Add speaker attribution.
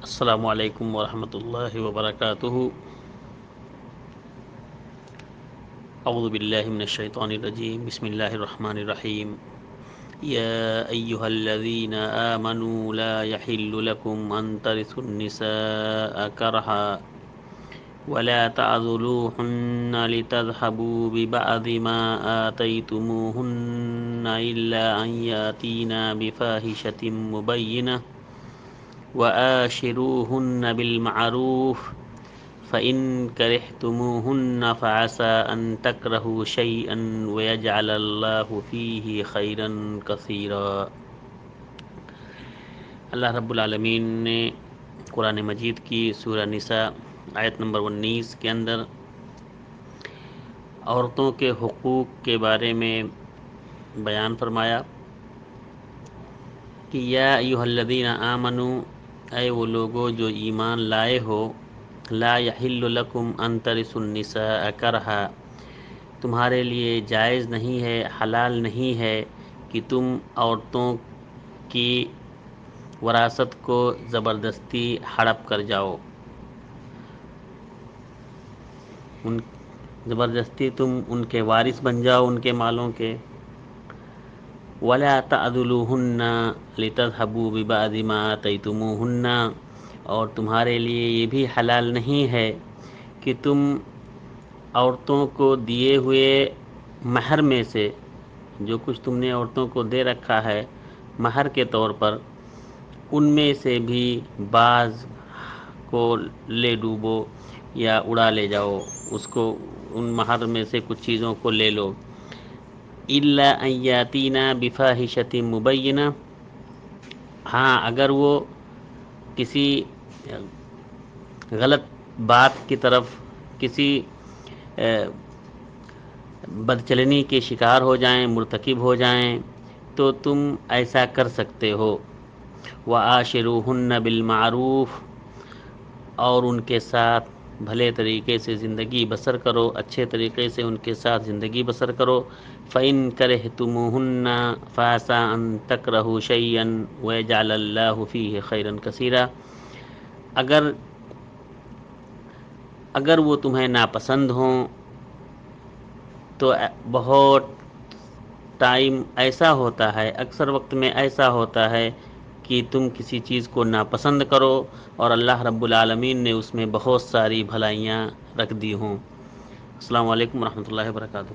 Speaker 1: السلام علیکم ورحمۃ اللہ وبرکاتہ۔ اعوذ باللہ من الشیطان الرجیم، بسم اللہ الرحمن الرحیم۔ یا ایہا الذین آمنوا لا یحل لکم ان ترثوا النساء کرہا ولا تعضلوهن لتذهبوا ببعض ما آتيتموهن إلا أن يأتينا بفاحشة مبينة وآشروهن بالمعروف فإن كرهتموهن فعسى أن تكرهوا شيئا ويجعل الله فيه خيرا كثيرا۔ اللہ رب العالمین نے قرآن مجید کی سورہ نساء آیت نمبر 19 کے اندر عورتوں کے حقوق کے بارے میں بیان فرمایا کہ یا ایھا الذین آمنوا، اے وہ لوگو جو ایمان لائے ہو، لا یحل لکم ان ترثوا النساء کرہا، تمہارے لیے جائز نہیں ہے، حلال نہیں ہے کہ تم عورتوں کی وراثت کو زبردستی ہڑپ کر جاؤ، زبردستی تم ان کے وارث بن جاؤ ان کے مالوں کے۔ وَلَا تَعْضُلُوهُنَّ لِتَذْهَبُوا بِبَعْضِ مَا آتَيْتُمُوهُنَّ، اور تمہارے لیے یہ بھی حلال نہیں ہے کہ تم عورتوں کو دیے ہوئے مہر میں سے، جو کچھ تم نے عورتوں کو دے رکھا ہے مہر کے طور پر، ان میں سے بھی بعض کو لے ڈوبو یا اڑا لے جاؤ، اس کو ان مہر میں سے کچھ چیزوں کو لے لو۔ الا ان یاتینا بفاحشۃ مبینہ، ہاں اگر وہ کسی غلط بات کی طرف، کسی بدچلنی کے شکار ہو جائیں، مرتکب ہو جائیں، تو تم ایسا کر سکتے ہو۔ وَعَاشِرُوهُنَّ بِالْمَعْرُوفِ، اور ان کے ساتھ بھلے طریقے سے زندگی بسر کرو، اچھے طریقے سے ان کے ساتھ زندگی بسر کرو۔ فَإِن كَرِهْتُمُوهُنَّ فَعَسَىٰ أَن تَكْرَهُوا شَيْئًا وَيَجْعَلَ اللَّهُ فِيهِ خَيْرًا كَثِيرًا، اگر وہ تمہیں ناپسند ہوں تو بہت ٹائم ایسا ہوتا ہے، اکثر وقت میں ایسا ہوتا ہے کہ تم کسی چیز کو ناپسند کرو اور اللہ رب العالمین نے اس میں بہت ساری بھلائیاں رکھ دی ہوں۔ السلام علیکم ورحمۃ اللہ وبرکاتہ۔